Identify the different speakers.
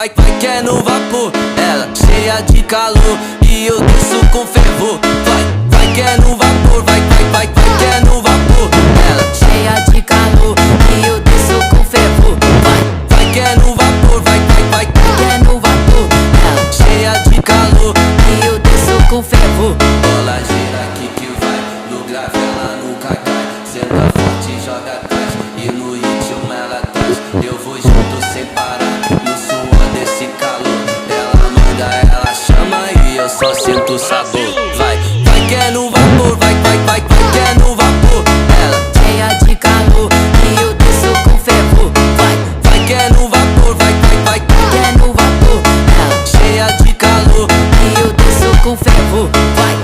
Speaker 1: Vai que é no vapor, ela cheia de calor e eu desço com fervor. Vai que é no vapor, vai que é no vapor, ela cheia de calor e eu desço com fervor. Vai que é no vapor, vai que é no vapor, ela cheia de calor e eu desço com fervor. Bola gira aqui que vai, no grave ela nunca cai. Senta forte, joga atrás e no ritmo ela traz. Eu vou junto sem parar. Só sinto o sabor. Vai que é no vapor, vai que é no vapor, ela cheia de calor e eu desço com fervor. Vai que é no vapor, vai que é no vapor, ela cheia de calor e eu desço com fervor. Vai.